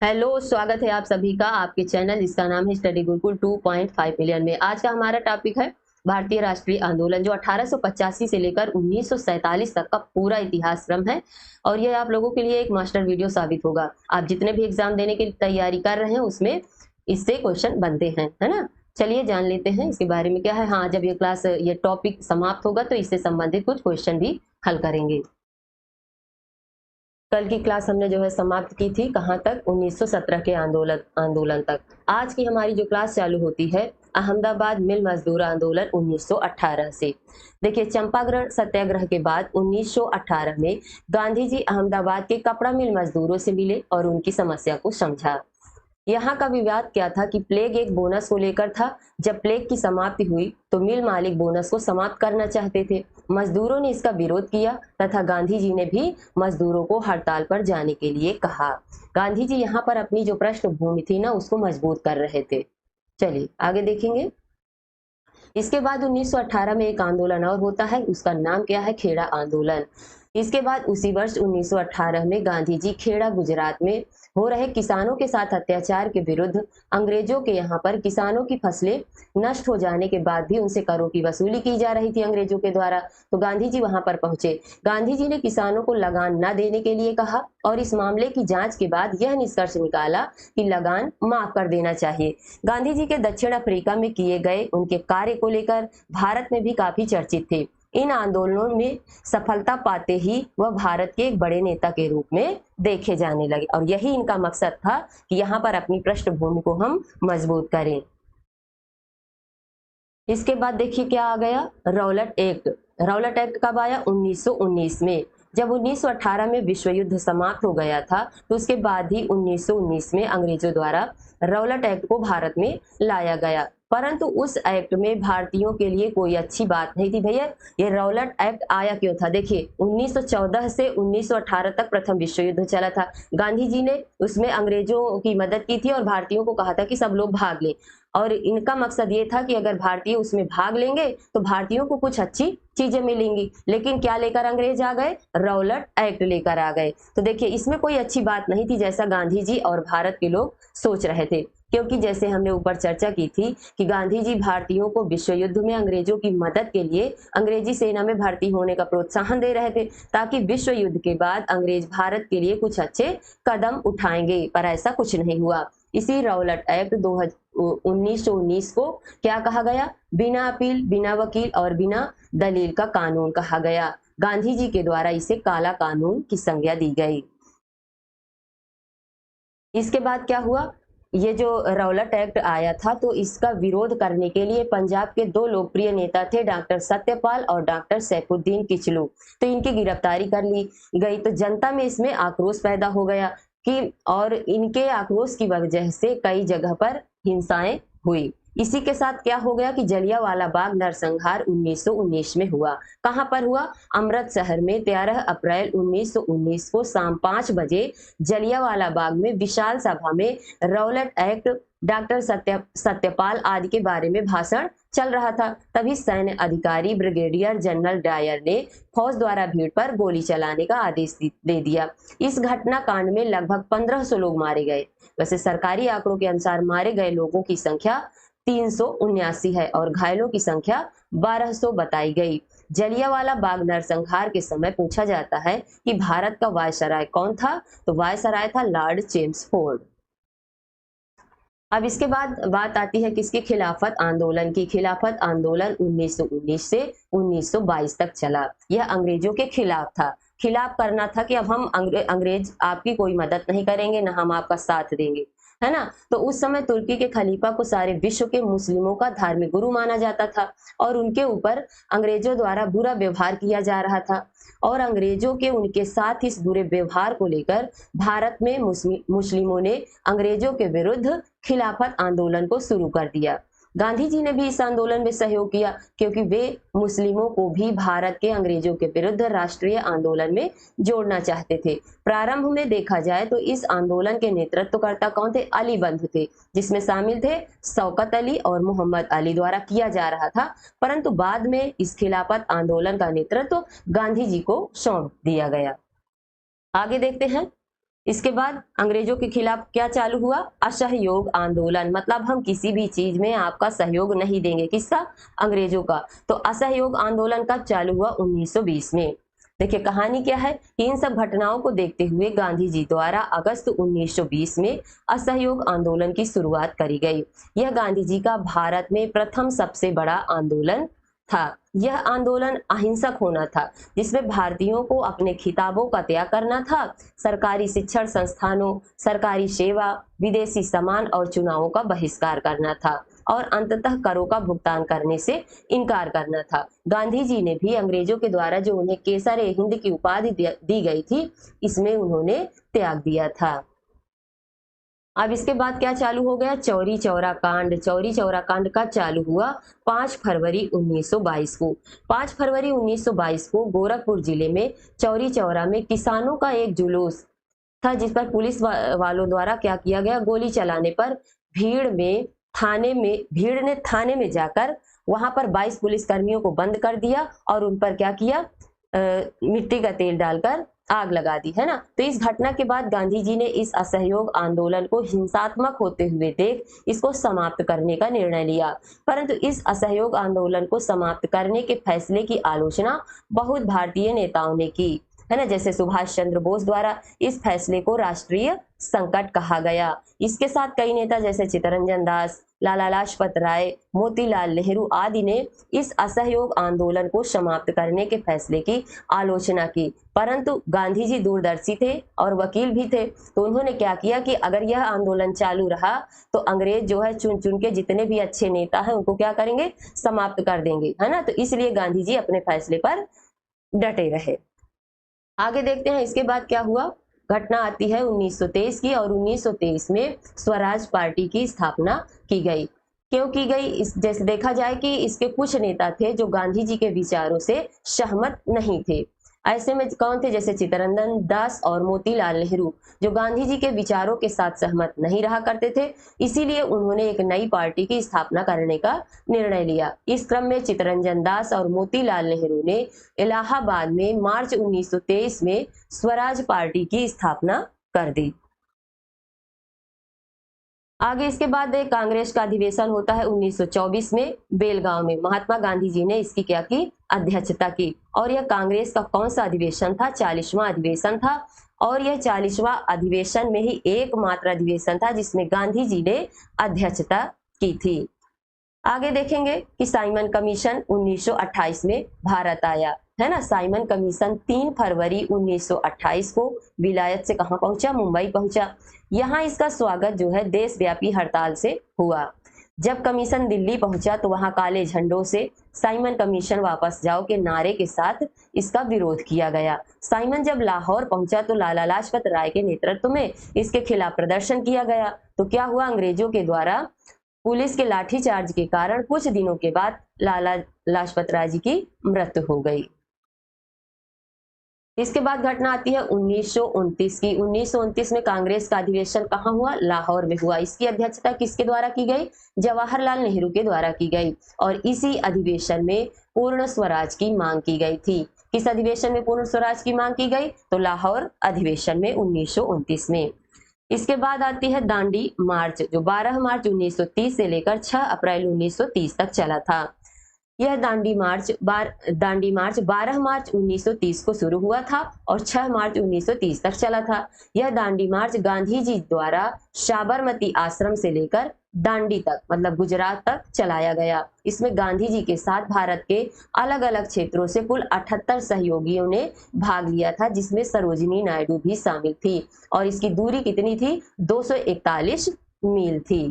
Hello, स्वागत है आप सभी का आपके चैनल जिसका नाम है स्टडी गुरुकुल 2.5 मिलियन में। आज का हमारा टॉपिक है भारतीय राष्ट्रीय आंदोलन जो 1885 से लेकर 1947 तक का पूरा इतिहास क्रम है। और ये आप लोगों के लिए एक मास्टर वीडियो साबित होगा। आप जितने भी एग्जाम देने की तैयारी कर रहे हैं उसमें इससे क्वेश्चन बनते हैं, है ना। चलिए जान लेते हैं इसके बारे में क्या है। हाँ, जब ये टॉपिक समाप्त होगा तो इससे संबंधित कुछ क्वेश्चन भी हल करेंगे। कल की क्लास हमने जो है समाप्त की थी कहाँ तक, 1917 के आंदोलन आंदोलन तक। आज की हमारी जो क्लास चालू होती है अहमदाबाद मिल मजदूर आंदोलन 1918 से। देखिए, चंपारण सत्याग्रह के बाद 1918 में गांधी जी अहमदाबाद के कपड़ा मिल मजदूरों से मिले और उनकी समस्या को समझा। यहाँ का विवाद क्या था कि प्लेग एक बोनस को लेकर था। जब प्लेग की समाप्ति हुई तो मिल मालिक बोनस को समाप्त करना चाहते थे। मजदूरों ने इसका विरोध किया तथा गांधी जी ने भी मजदूरों को हड़ताल पर जाने के लिए कहा। गांधी जी यहाँ पर अपनी जो पृष्ठभूमि थी ना उसको मजबूत कर रहे थे। चलिए आगे देखेंगे। इसके बाद 1918 में एक आंदोलन और होता है, उसका नाम क्या है, खेड़ा आंदोलन। इसके बाद उसी वर्ष 1918 में गांधी जी खेड़ा गुजरात में हो रहे किसानों के साथ अत्याचार के विरुद्ध, अंग्रेजों के यहाँ पर किसानों की फसलें नष्ट हो जाने के बाद भी उनसे करों की वसूली की जा रही थी अंग्रेजों के द्वारा, तो गांधी जी वहां पर पहुंचे। गांधी जी ने किसानों को लगान न देने के लिए कहा और इस मामले की जांच के बाद यह निष्कर्ष निकाला कि लगान माफ कर देना चाहिए। गांधी जी के दक्षिण अफ्रीका में किए गए उनके कार्य को लेकर भारत में भी काफी चर्चित थे। इन आंदोलनों में सफलता पाते ही वह भारत के एक बड़े नेता के रूप में देखे जाने लगे और यही इनका मकसद था कि यहाँ पर अपनी पृष्ठभूमि को हम मजबूत करें। इसके बाद देखिए क्या आ गया, रौलट एक्ट। रौलट एक्ट कब आया, 1919 में। जब 1918 में विश्व युद्ध समाप्त हो गया था तो उसके बाद ही 1919 में अंग्रेजों द्वारा रौलट एक्ट को भारत में लाया गया। परंतु उस एक्ट में भारतीयों के लिए कोई अच्छी बात नहीं थी। भैया, ये रौलट एक्ट आया क्यों था? देखिए, 1914 से 1918 तक प्रथम विश्व युद्ध चला था। गांधी जी ने उसमें अंग्रेजों की मदद की थी और भारतीयों को कहा था कि सब लोग भाग लें। और इनका मकसद ये था कि अगर भारतीय उसमें भाग लेंगे तो भारतीयों को कुछ अच्छी चीजें मिलेंगी। लेकिन क्या लेकर अंग्रेज आ गए? रौलट एक्ट लेकर आ गए। तो देखिए, इसमें कोई अच्छी बात नहीं थी जैसा गांधी जी और भारत के लोग सोच रहे थे। क्योंकि जैसे हमने ऊपर चर्चा की थी कि गांधी जी भारतीयों को विश्व युद्ध में अंग्रेजों की मदद के लिए अंग्रेजी सेना में भर्ती होने का प्रोत्साहन दे रहे थे ताकि विश्व युद्ध के बाद अंग्रेज भारत के लिए कुछ अच्छे कदम उठाएंगे, पर ऐसा कुछ नहीं हुआ। इसी रौलट एक्ट 1919 को क्या कहा गया? बिना अपील, बिना वकील और बिना दलील का कानून कहा गया। गांधी जी के द्वारा इसे काला कानून की संज्ञा दी गई। इसके बाद क्या हुआ, ये जो रौलट एक्ट आया था तो इसका विरोध करने के लिए पंजाब के दो लोकप्रिय नेता थे, डॉक्टर सत्यपाल और डॉक्टर सैफुद्दीन किचलू। तो इनकी गिरफ्तारी कर ली गई। तो जनता में इसमें आक्रोश पैदा हो गया कि और इनके आक्रोश की वजह से कई जगह पर हिंसाएं हुई। इसी के साथ क्या हो गया कि जलियांवाला बाग नरसंहार 1919 में हुआ। कहां पर हुआ? अमृत शहर में 13 अप्रैल 1919 को शाम 5 बजे जलियांवाला बाग में विशाल सभा में रौलट एक्ट, डॉक्टर सत्यपाल आदि के बारे में भाषण चल रहा था। तभी सैन्य अधिकारी ब्रिगेडियर जनरल डायर ने फौज द्वारा भीड़ पर गोली चलाने का आदेश दे दिया। इस घटना कांड में लगभग 1500 लोग मारे गए। वैसे सरकारी आंकड़ों के अनुसार मारे गए लोगों की संख्या 379 है और घायलों की संख्या 1200 बताई गई। जलियांवाला बाग नरसंहार के समय पूछा जाता है कि भारत का वायसराय कौन था, तो वायसराय था लॉर्ड चेम्सफोर्ड। अब इसके बाद बात आती है किसकी? खिलाफत आंदोलन की। खिलाफत आंदोलन 1919 से 1922 तक चला। यह अंग्रेजों के खिलाफ था। खिलाफ करना था कि अब हम अंग्रेज आपकी कोई मदद नहीं करेंगे, ना हम आपका साथ देंगे, है ना। तो उस समय तुर्की के खलीफा को सारे विश्व के मुस्लिमों का धार्मिक गुरु माना जाता था और उनके ऊपर अंग्रेजों द्वारा बुरा व्यवहार किया जा रहा था। और अंग्रेजों के उनके साथ इस बुरे व्यवहार को लेकर भारत में मुस्लिमों ने अंग्रेजों के विरुद्ध खिलाफत आंदोलन को शुरू कर दिया। गांधी जी ने भी इस आंदोलन में सहयोग किया क्योंकि वे मुस्लिमों को भी भारत के अंग्रेजों के विरुद्ध राष्ट्रीय आंदोलन में जोड़ना चाहते थे। प्रारंभ में देखा जाए तो इस आंदोलन के नेतृत्वकर्ता कौन थे? अली बंधु थे, जिसमें शामिल थे शौकत अली और मोहम्मद अली द्वारा किया जा रहा था। परंतु बाद में इस खिलाफत आंदोलन का नेतृत्व गांधी जी को सौंप दिया गया। आगे देखते हैं। इसके बाद अंग्रेजों के खिलाफ क्या चालू हुआ? असहयोग आंदोलन, मतलब हम किसी भी चीज में आपका सहयोग नहीं देंगे। किसका? अंग्रेजों का। तो असहयोग आंदोलन कब चालू हुआ? 1920 में। देखिए कहानी क्या है कि इन सब घटनाओं को देखते हुए गांधी जी द्वारा अगस्त 1920 में असहयोग आंदोलन की शुरुआत करी गई। यह गांधी जी का भारत में प्रथम सबसे बड़ा आंदोलन था। यह आंदोलन अहिंसक होना था, जिसमें भारतीयों को अपने खिताबों का त्याग करना था, सरकारी शिक्षण संस्थानों, सरकारी सेवा, विदेशी सामान और चुनावों का बहिष्कार करना था और अंततः करों का भुगतान करने से इनकार करना था। गांधी जी ने भी अंग्रेजों के द्वारा जो उन्हें केसर ए हिंद की उपाधि दी गई थी, इसमें उन्होंने त्याग दिया था। अब इसके बाद क्या चालू हो गया? चौरी चौरा कांड। चौरी चौरा कांड का चालू हुआ 5 फरवरी 1922 को। 5 फरवरी 1922 को गोरखपुर जिले में चौरी चौरा में किसानों का एक जुलूस था, जिस पर पुलिस वालों द्वारा क्या किया गया? गोली चलाने पर भीड़ ने थाने में जाकर वहां पर 22 पुलिस कर्मियों को बंद कर दिया और उन पर क्या किया? मिट्टी का तेल डालकर आग लगा दी, है ना। तो इस घटना के बाद गांधी जी ने इस असहयोग आंदोलन को हिंसात्मक होते हुए देख इसको समाप्त करने का निर्णय लिया। परंतु इस असहयोग आंदोलन को समाप्त करने के फैसले की आलोचना बहुत भारतीय नेताओं ने की, है ना। जैसे सुभाष चंद्र बोस द्वारा इस फैसले को राष्ट्रीय संकट कहा गया। इसके साथ कई नेता जैसे चित्तरंजन दास, लाला लाजपत राय, मोतीलाल नेहरू आदि ने इस असहयोग आंदोलन को समाप्त करने के फैसले की आलोचना की। परंतु गांधी जी दूरदर्शी थे और वकील भी थे, तो उन्होंने क्या किया कि अगर यह आंदोलन चालू रहा तो अंग्रेज जो है चुन चुन के जितने भी अच्छे नेता हैं उनको क्या करेंगे? समाप्त कर देंगे, है ना। तो इसलिए गांधी जी अपने फैसले पर डटे रहे। आगे देखते हैं इसके बाद क्या हुआ। घटना आती है 1923 की, और 1923 में स्वराज पार्टी की स्थापना की गई। क्यों की गई? इस जैसे देखा जाए कि इसके कुछ नेता थे जो गांधी जी के विचारों से सहमत नहीं थे। ऐसे में कौन थे? जैसे चित्तरंजन दास और मोतीलाल नेहरू, जो गांधी जी के विचारों के साथ सहमत नहीं रहा करते थे। इसीलिए उन्होंने एक नई पार्टी की स्थापना करने का निर्णय लिया। इस क्रम में चित्तरंजन दास और मोतीलाल नेहरू ने इलाहाबाद में मार्च 1923 में स्वराज पार्टी की स्थापना कर दी। आगे इसके बाद एक कांग्रेस का अधिवेशन होता है 1924 में बेलगांव में। महात्मा गांधी जी ने इसकी क्या की? अध्यक्षता की। और यह कांग्रेस का कौन सा अधिवेशन था? 40वां अधिवेशन था। और यह 40वां अधिवेशन में ही एकमात्र अधिवेशन था जिसमें गांधी जी ने अध्यक्षता की थी। आगे देखेंगे कि साइमन कमीशन 1928 में भारत आया, है ना। साइमन कमीशन 3 फरवरी 1928 को विलायत से कहां पहुंचा? मुंबई पहुंचा। यहाँ इसका स्वागत जो है देशव्यापी हड़ताल से हुआ। जब कमीशन दिल्ली पहुंचा तो वहां काले झंडों से साइमन कमीशन वापस जाओ के नारे के साथ इसका विरोध किया गया। साइमन जब लाहौर पहुंचा तो लाला लाजपत राय के नेतृत्व में इसके खिलाफ प्रदर्शन किया गया। तो क्या हुआ? अंग्रेजों के द्वारा पुलिस के लाठीचार्ज के कारण कुछ दिनों के बाद लाला लाजपत राय जी की मृत्यु हो गई। इसके बाद घटना आती है 1929 की। 1929 में कांग्रेस का अधिवेशन कहाँ हुआ? लाहौर में हुआ। इसकी अध्यक्षता किसके द्वारा की गई? जवाहरलाल नेहरू के द्वारा की गई। और इसी अधिवेशन में पूर्ण स्वराज की मांग की गई थी। किस अधिवेशन में पूर्ण स्वराज की मांग की गई? तो लाहौर अधिवेशन में 1929 में। इसके बाद आती है दांडी मार्च, जो 12 मार्च 1930 से लेकर 6 अप्रैल 1930 तक चला था। यह दांडी मार्च 12 मार्च 1930 को शुरू हुआ था और 6 मार्च 1930 तक चला था। यह दांडी मार्च गांधी जी द्वारा साबरमती आश्रम से लेकर दांडी तक, मतलब गुजरात तक चलाया गया। इसमें गांधी जी के साथ भारत के अलग अलग क्षेत्रों से कुल 78 सहयोगियों ने भाग लिया था, जिसमें सरोजिनी नायडू भी शामिल थी। और इसकी दूरी कितनी थी? 241 मील थी।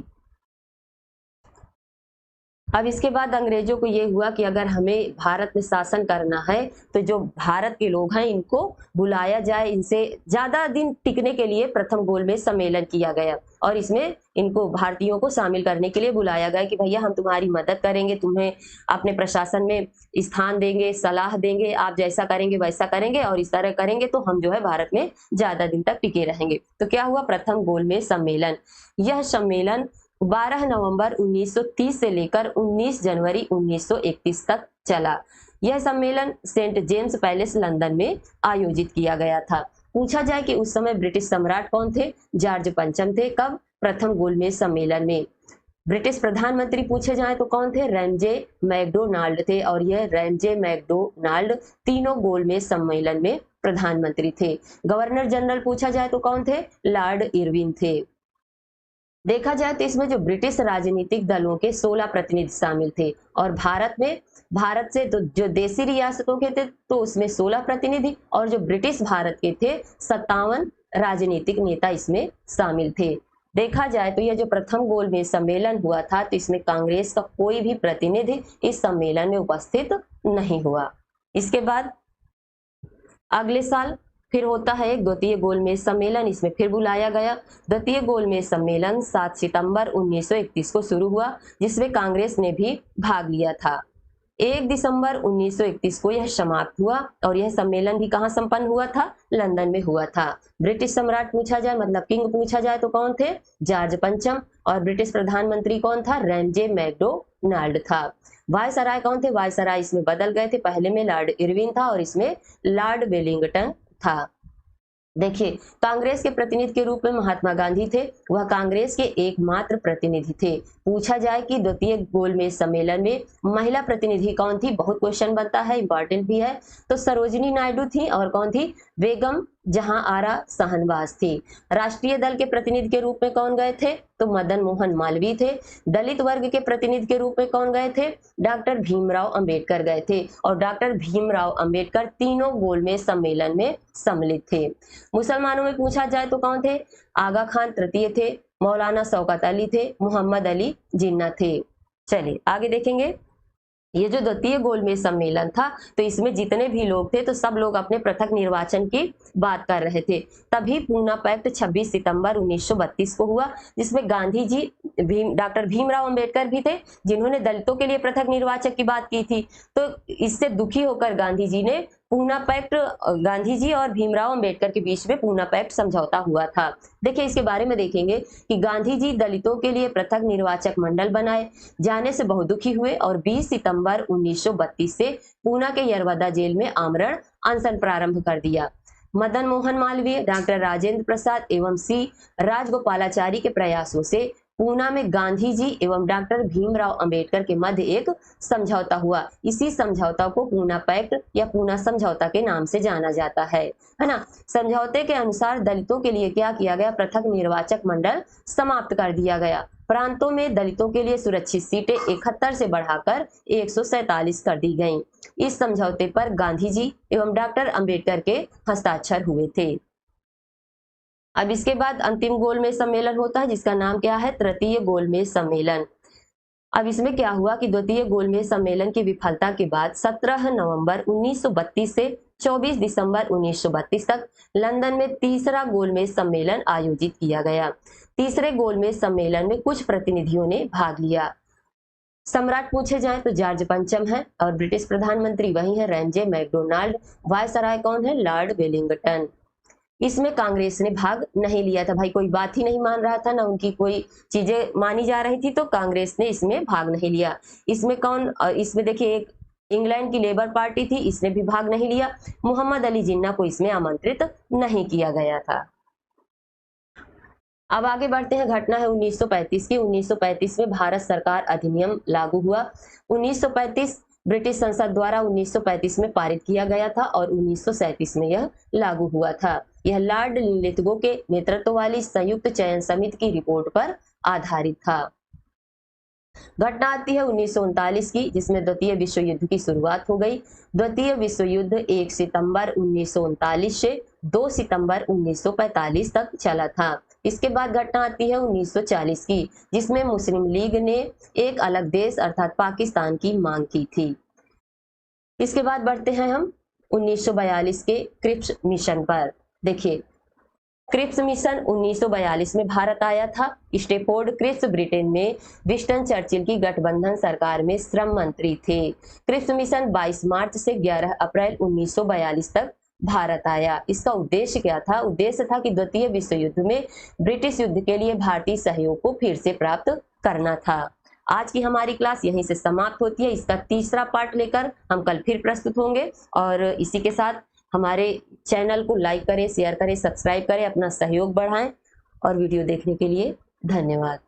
अब इसके बाद अंग्रेजों को ये हुआ कि अगर हमें भारत में शासन करना है तो जो भारत के लोग हैं इनको बुलाया जाए, इनसे ज्यादा दिन टिकने के लिए प्रथम गोलमेज सम्मेलन किया गया और इसमें इनको भारतीयों को शामिल करने के लिए बुलाया गया कि भैया हम तुम्हारी मदद करेंगे, तुम्हें अपने प्रशासन में स्थान देंगे, सलाह देंगे, आप जैसा करेंगे वैसा करेंगे और इस तरह करेंगे तो हम जो है भारत में ज्यादा दिन तक टिके रहेंगे। तो क्या हुआ? प्रथम गोलमेज सम्मेलन। यह सम्मेलन 12 नवंबर 1930 से लेकर 19 जनवरी 1931 तक चला। यह सम्मेलन सेंट जेम्स पैलेस लंदन में आयोजित किया गया था। पूछा जाए कि उस समय ब्रिटिश सम्राट कौन थे, जॉर्ज पंचम थे। कब? प्रथम गोलमेज सम्मेलन में। ब्रिटिश प्रधानमंत्री पूछे जाए तो कौन थे, रैमजे मैकडोनाल्ड थे, और यह रैमजे मैकडोनाल्ड तीनों गोलमेज सम्मेलन में प्रधानमंत्री थे। गवर्नर जनरल पूछा जाए तो कौन थे, लॉर्ड इरविन थे। देखा जाए तो इसमें जो ब्रिटिश राजनीतिक दलों के 16 प्रतिनिधि शामिल थे, और भारत से तो जो देसी रियासतों के थे तो उसमें 16 प्रतिनिधि, और जो ब्रिटिश भारत के थे 57 राजनीतिक नेता इसमें शामिल थे। देखा जाए तो यह जो प्रथम गोलमेज सम्मेलन हुआ था तो इसमें कांग्रेस का कोई भी प्रतिनिधि इस सम्मेलन में उपस्थित नहीं हुआ। इसके बाद अगले साल फिर होता है एक द्वितीय गोलमेज सम्मेलन, इसमें फिर बुलाया गया। द्वितीय गोलमेज सम्मेलन 7 सितंबर 1931 को शुरू हुआ, जिसमें कांग्रेस ने भी भाग लिया था। 1 दिसंबर 1931 को यह समाप्त हुआ, और यह सम्मेलन भी कहाँ संपन्न हुआ था, लंदन में हुआ था। ब्रिटिश सम्राट पूछा जाए, मतलब किंग पूछा जाए तो कौन थे, जॉर्ज पंचम, और ब्रिटिश प्रधानमंत्री कौन था, रैमजे मैकडोनाल्ड था। वायसराय कौन थे, वायसराय इसमें बदल गए थे, पहले में लॉर्ड इरविन था और इसमें लॉर्ड वेलिंगटन था। देखिए, कांग्रेस के प्रतिनिधि के रूप में महात्मा गांधी थे, वह कांग्रेस के एकमात्र प्रतिनिधि थे। पूछा जाए कि द्वितीय गोलमेज सम्मेलन में महिला प्रतिनिधि कौन थी, बहुत क्वेश्चन बनता है, इंपॉर्टेंट भी है। तो सरोजिनी नायडू थी, और कौन थी, बेगम जहां आरा शाहनवाज थी। राष्ट्रीय दल के प्रतिनिधि के रूप में कौन गए थे, तो मदन मोहन मालवीय थे। दलित वर्ग के प्रतिनिधि के रूप में कौन गए थे, डॉक्टर भीमराव अंबेडकर गए थे, और डॉक्टर भीमराव अंबेडकर तीनों गोलमेज सम्मेलन में सम्मिलित थे। मुसलमानों में पूछा जाए तो कौन थे, आगा खान तृतीय थे, मौलाना शौकत अली थे, मोहम्मद अली जिन्ना थे। चलिए आगे देखेंगे। ये जो द्वितीय गोलमेज सम्मेलन था तो इसमें जितने भी लोग थे तो सब लोग अपने पृथक निर्वाचन की बात कर रहे थे। तभी पूना पैक्ट 26 सितंबर 1932 को हुआ, जिसमें गांधी जी डॉक्टर भीमराव अंबेडकर भी थे, जिन्होंने दलितों के लिए पृथक निर्वाचन की बात की थी। तो इससे दुखी होकर गांधी जी ने पूना पैक्ट, गांधी जी और भीमराव अंबेडकर के बीच में पूना पैक्ट समझौता हुआ था। देखिए इसके बारे में देखेंगे कि गांधी जी दलितों के लिए पृथक निर्वाचक मंडल बनाए जाने से बहुत दुखी हुए, और 20 सितंबर 1932 से पूना के यरवदा जेल में आमरण अनशन प्रारंभ कर दिया। मदन मोहन मालवीय, डॉक्टर राजेंद्र प्रसाद एवं सी राजगोपालाचारी के प्रयासों से पूना में गांधी जी एवं डॉक्टर भीमराव अंबेडकर के मध्य एक समझौता हुआ। इसी समझौता को पूना पैक्ट या पूना समझौता के नाम से जाना जाता है ना। समझौते के अनुसार दलितों के लिए क्या किया गया, पृथक निर्वाचक मंडल समाप्त कर दिया गया। प्रांतों में दलितों के लिए सुरक्षित सीटें 71 से बढ़ाकर 147 कर दी गईं। इस समझौते पर गांधी जी एवं डॉक्टर अंबेडकर के हस्ताक्षर हुए थे। अब इसके बाद अंतिम गोलमेज सम्मेलन होता है, जिसका नाम क्या है, तृतीय गोलमेज सम्मेलन। अब इसमें क्या हुआ कि द्वितीय गोलमेज सम्मेलन की विफलता के बाद 17 नवंबर 1932 से 24 दिसंबर 1932 तक लंदन में तीसरा गोलमेज सम्मेलन आयोजित किया गया। तीसरे गोलमेज सम्मेलन में कुछ प्रतिनिधियों ने भाग लिया। सम्राट पूछे जाए तो जॉर्ज पंचम है, और ब्रिटिश प्रधानमंत्री वही है, रैमजे मैकडोनाल्ड। वायसराय कौन है, लॉर्ड वेलिंगटन। इसमें कांग्रेस ने भाग नहीं लिया था, भाई कोई बात ही नहीं मान रहा था ना, उनकी कोई चीजें मानी जा रही थी, तो कांग्रेस ने इसमें भाग नहीं लिया। इसमें कौन, इसमें देखिए एक इंग्लैंड की लेबर पार्टी थी, इसने भी भाग नहीं लिया। मोहम्मद अली जिन्ना को इसमें आमंत्रित नहीं किया गया था। अब आगे बढ़ते हैं, घटना है 1935 की। 1935 में भारत सरकार अधिनियम लागू हुआ। 1935 ब्रिटिश संसद द्वारा 1935 में पारित किया गया था, और 1937 में यह लागू हुआ था। यह लॉर्ड लिथगो के नेतृत्व वाली संयुक्त चयन समिति की रिपोर्ट पर आधारित था। घटना आती है 1939 की, जिसमें द्वितीय विश्व युद्ध की शुरुआत हो गई। द्वितीय विश्व युद्ध 1 सितंबर 1939 से 2 सितंबर 1945 तक चला था। इसके बाद घटना आती है 1940 की, जिसमें मुस्लिम लीग ने एक अलग देश अर्थात पाकिस्तान की मांग की थी। इसके बाद बढ़ते हैं हम 1942 के क्रिप्स मिशन पर। देखिए, क्रिप्स मिशन 1942 में भारत आया था। स्टेफोर्ड क्रिप्स ब्रिटेन में विंस्टन चर्चिल की गठबंधन सरकार में श्रम मंत्री थे। क्रिप्स मिशन 22 मार्च से 11 अप्रैल 1942 तक भारत आया। इसका उद्देश्य क्या था, उद्देश्य था कि द्वितीय विश्व युद्ध में ब्रिटिश युद्ध के लिए भारतीय सहयोग को फिर से प्राप्त करना था। आज की हमारी क्लास यहीं से समाप्त होती है। इसका तीसरा पार्ट लेकर हम कल फिर प्रस्तुत होंगे, और इसी के साथ हमारे चैनल को लाइक करें, शेयर करें, सब्सक्राइब करें, अपना सहयोग बढ़ाएं और वीडियो देखने के लिए धन्यवाद।